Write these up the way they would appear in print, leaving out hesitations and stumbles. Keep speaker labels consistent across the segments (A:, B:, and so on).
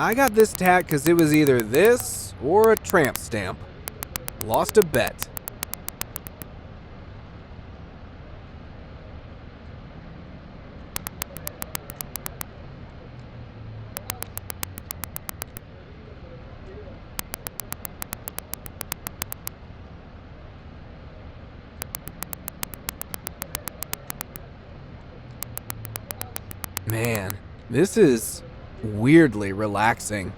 A: I got this tat because it was either this or a tramp stamp. Lost a bet. Man, this is weirdly relaxing.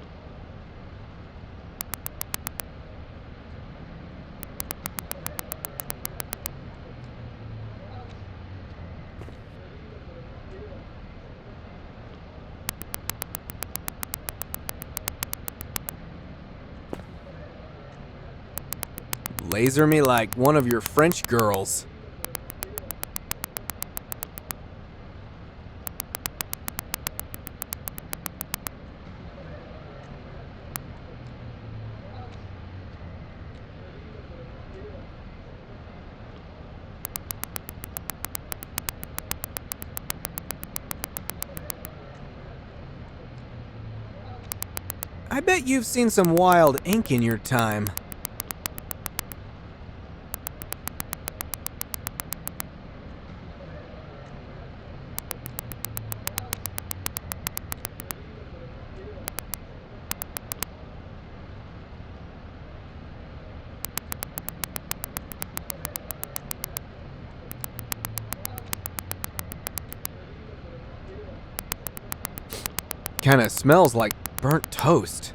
A: Laser me like one of your French girls. I bet you've seen some wild ink in your time. Kinda smells like burnt toast.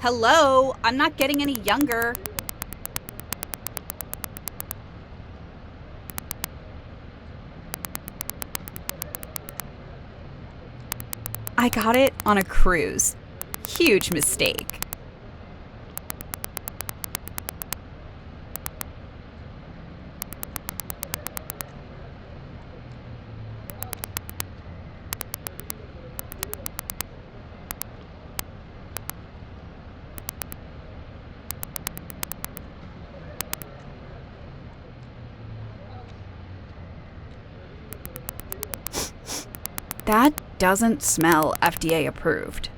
B: Hello, I'm not getting any younger. I got it on a cruise. Huge mistake. That doesn't smell FDA approved.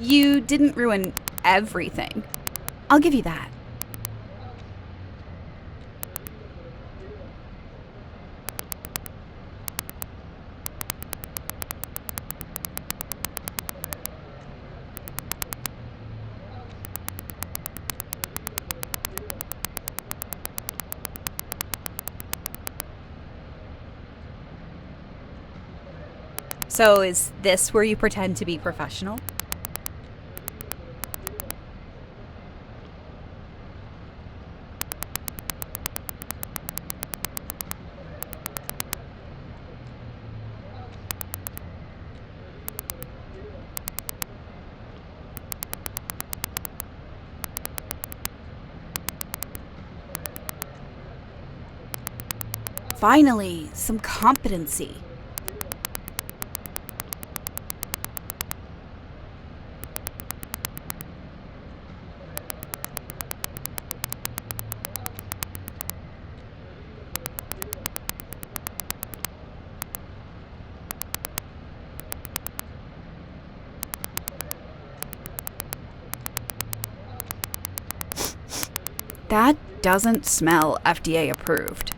B: You didn't ruin everything. I'll give you that. So is this where you pretend to be professional? Finally, some competency. That doesn't smell FDA approved.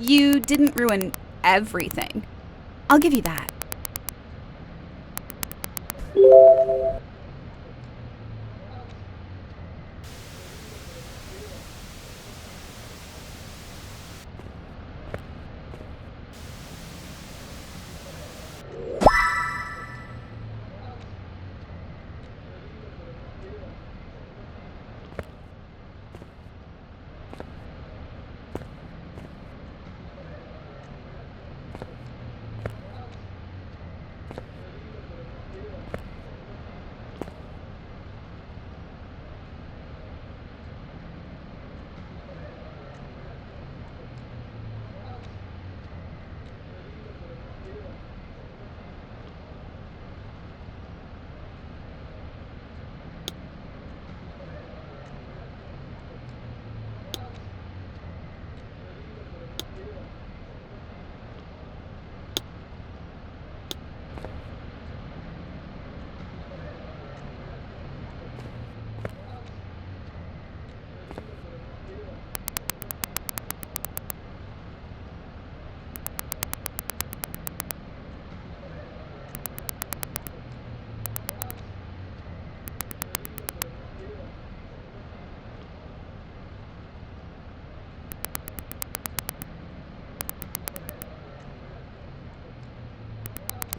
B: You didn't ruin everything. I'll give you that.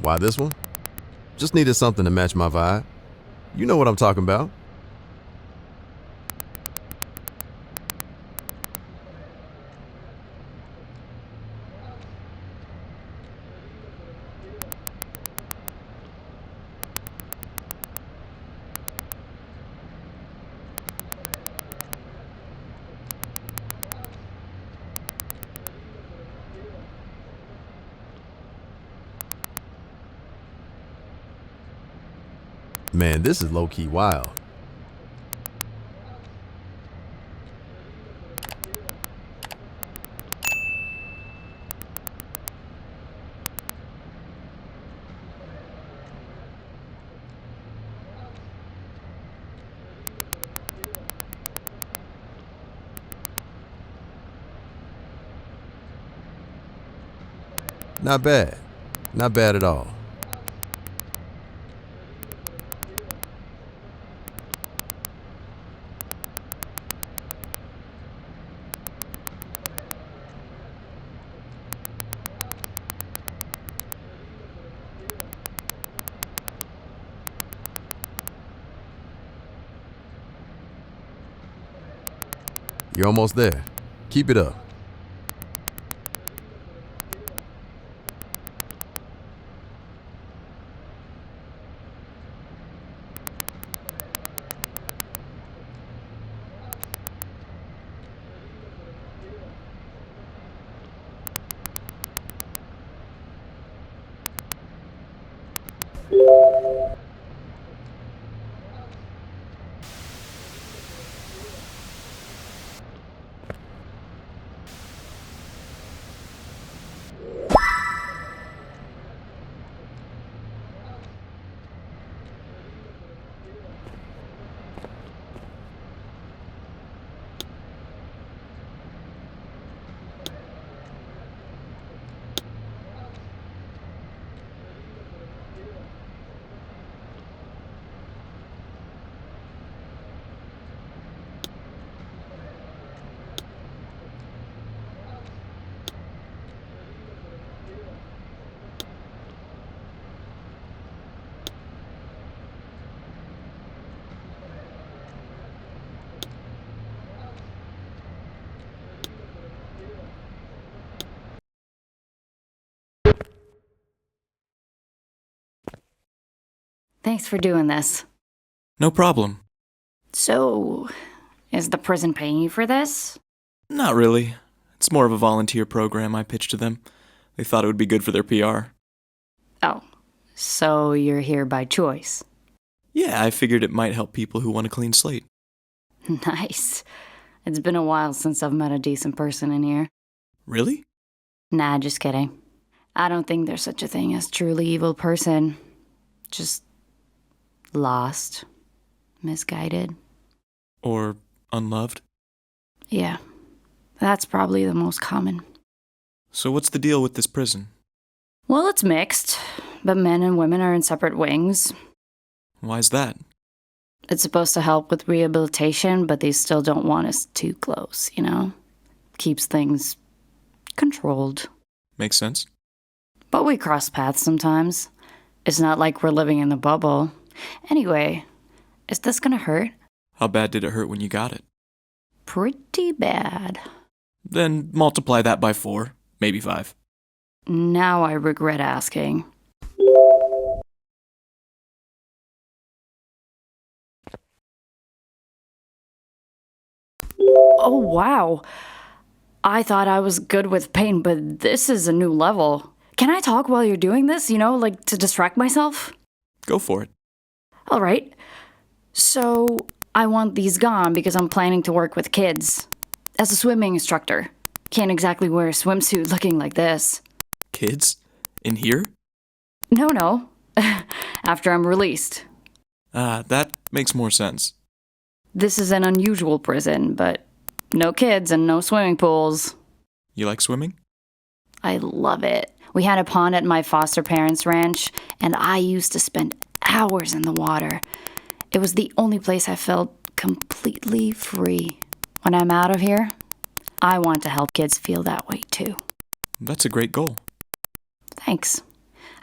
C: Why this one? Just needed something to match my vibe. You know what I'm talking about. Man, this is low-key wild. Not bad. Not bad at all. You're almost there. Keep it up.
D: Thanks for doing this.
E: No problem.
D: So, is the prison paying you for this?
E: Not really. It's more of a volunteer program I pitched to them. They thought it would be good for their PR.
D: Oh, so you're here by choice.
E: Yeah, I figured it might help people who want a clean slate.
D: Nice. It's been a while since I've met a decent person in here.
E: Really?
D: Nah, just kidding. I don't think there's such a thing as truly evil person. Just lost, misguided.
E: Or unloved?
D: Yeah, that's probably the most common.
E: So what's the deal with this prison?
D: Well, it's mixed, but men and women are in separate wings.
E: Why's that?
D: It's supposed to help with rehabilitation, but they still don't want us too close, you know? Keeps things controlled.
E: Makes sense.
D: But we cross paths sometimes. It's not like we're living in the bubble. Anyway, is this gonna hurt?
E: How bad did it hurt when you got it?
D: Pretty bad.
E: Then multiply that by 4, maybe 5.
D: Now I regret asking. Oh, wow. I thought I was good with pain, but this is a new level. Can I talk while you're doing this, like to distract myself?
E: Go for it.
D: All right. So, I want these gone because I'm planning to work with kids. As a swimming instructor. Can't exactly wear a swimsuit looking like this.
E: Kids? In here?
D: No. After I'm released.
E: That makes more sense.
D: This is an unusual prison, but no kids and no swimming pools.
E: You like swimming?
D: I love it. We had a pond at my foster parents' ranch, and I used to spend hours in the water. It was the only place I felt completely free. When I'm out of here, I want to help kids feel that way too.
E: That's a great goal.
D: Thanks.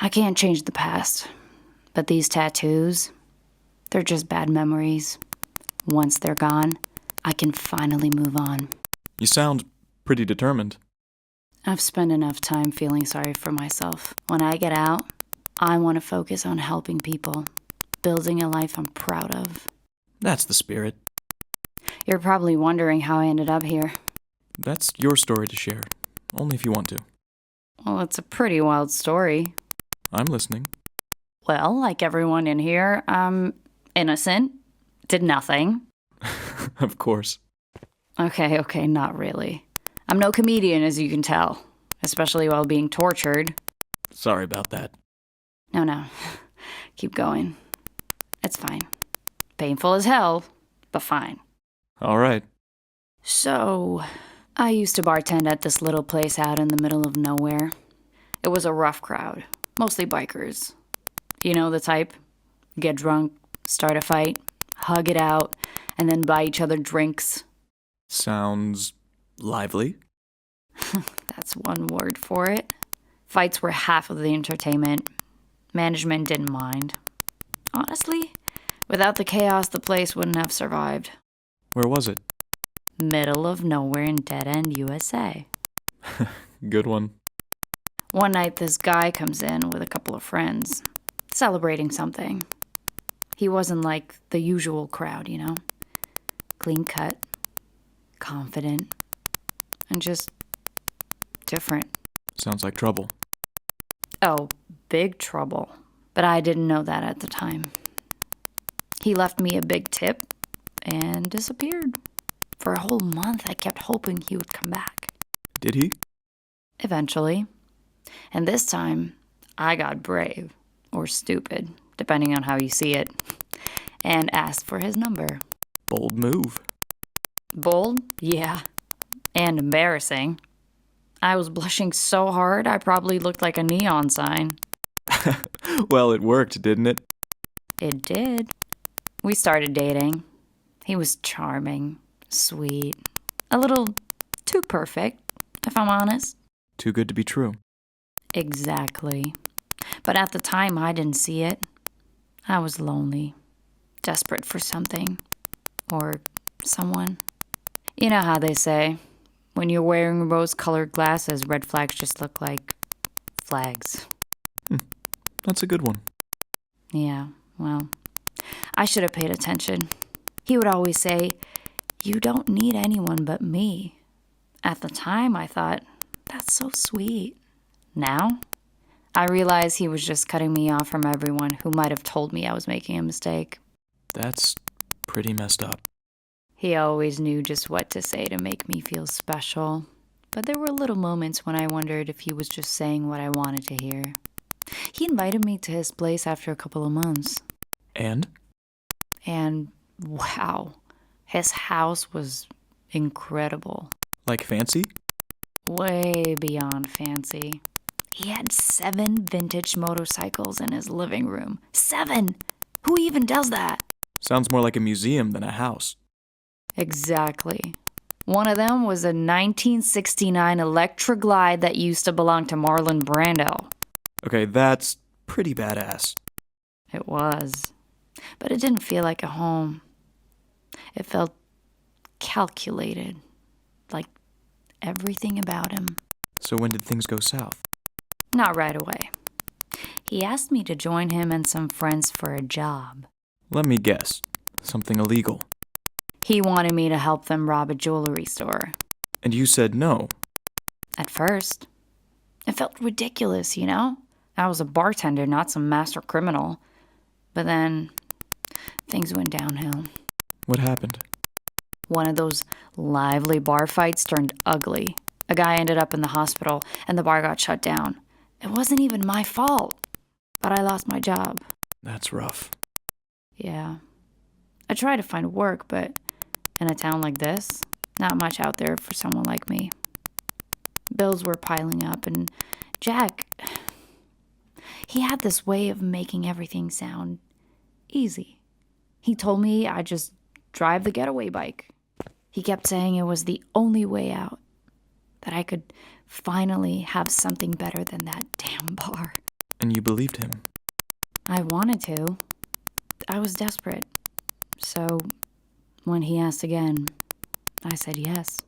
D: I can't change the past, but these tattoos, they're just bad memories. Once they're gone, I can finally move on.
E: You sound pretty determined.
D: I've spent enough time feeling sorry for myself. When I get out, I want to focus on helping people, building a life I'm proud of.
E: That's the spirit.
D: You're probably wondering how I ended up here.
E: That's your story to share. Only if you want to.
D: Well, it's a pretty wild story.
E: I'm listening.
D: Well, like everyone in here, I'm innocent. Did nothing.
E: Of course.
D: Okay, not really. I'm no comedian, as you can tell. Especially while being tortured.
E: Sorry about that.
D: No. Keep going. It's fine. Painful as hell, but fine.
E: All right.
D: So, I used to bartend at this little place out in the middle of nowhere. It was a rough crowd. Mostly bikers. You know the type? Get drunk, start a fight, hug it out, and then buy each other drinks.
E: Sounds lively.
D: That's one word for it. Fights were half of the entertainment. Management didn't mind. Honestly, without the chaos, the place wouldn't have survived.
E: Where was it?
D: Middle of nowhere in dead-end USA.
E: Good one.
D: One night, this guy comes in with a couple of friends, celebrating something. He wasn't like the usual crowd, Clean cut, confident, and just different.
E: Sounds like trouble.
D: Oh, big trouble. But I didn't know that at the time. He left me a big tip and disappeared. For a whole month, I kept hoping he would come back.
E: Did he?
D: Eventually. And this time, I got brave, or stupid, depending on how you see it, and asked for his number.
E: Bold move.
D: Bold? Yeah. And embarrassing. I was blushing so hard, I probably looked like a neon sign.
E: Well, it worked, didn't it?
D: It did. We started dating. He was charming, sweet, a little too perfect, if I'm honest.
E: Too good to be true.
D: Exactly. But at the time, I didn't see it. I was lonely, desperate for something, or someone. You know how they say, when you're wearing rose-colored glasses, red flags just look like flags.
E: That's a good one.
D: Yeah, Well, I should have paid attention. He would always say, "You don't need anyone but me." At the time, I thought, that's so sweet. Now, I realize he was just cutting me off from everyone who might have told me I was making a mistake.
E: That's pretty messed up.
D: He always knew just what to say to make me feel special. But there were little moments when I wondered if he was just saying what I wanted to hear. He invited me to his place after a couple of months.
E: And?
D: And wow, his house was incredible.
E: Like fancy?
D: Way beyond fancy. He had 7 vintage motorcycles in his living room. 7! Who even does that?
E: Sounds more like a museum than a house.
D: Exactly. One of them was a 1969 Electra Glide that used to belong to Marlon Brando.
E: Okay, that's pretty badass.
D: It was. But it didn't feel like a home. It felt calculated. Like everything about him.
E: So when did things go south?
D: Not right away. He asked me to join him and some friends for a job.
E: Let me guess. Something illegal.
D: He wanted me to help them rob a jewelry store.
E: And you said no.
D: At first. It felt ridiculous, you know? I was a bartender, not some master criminal. But then, things went downhill.
E: What happened?
D: One of those lively bar fights turned ugly. A guy ended up in the hospital, and the bar got shut down. It wasn't even my fault. But I lost my job.
E: That's rough.
D: Yeah. I tried to find work, but in a town like this, not much out there for someone like me. Bills were piling up, and Jack, he had this way of making everything sound easy. He told me I'd just drive the getaway bike. He kept saying it was the only way out, that I could finally have something better than that damn bar.
E: And you believed him?
D: I wanted to. I was desperate. So, when he asked again, I said yes.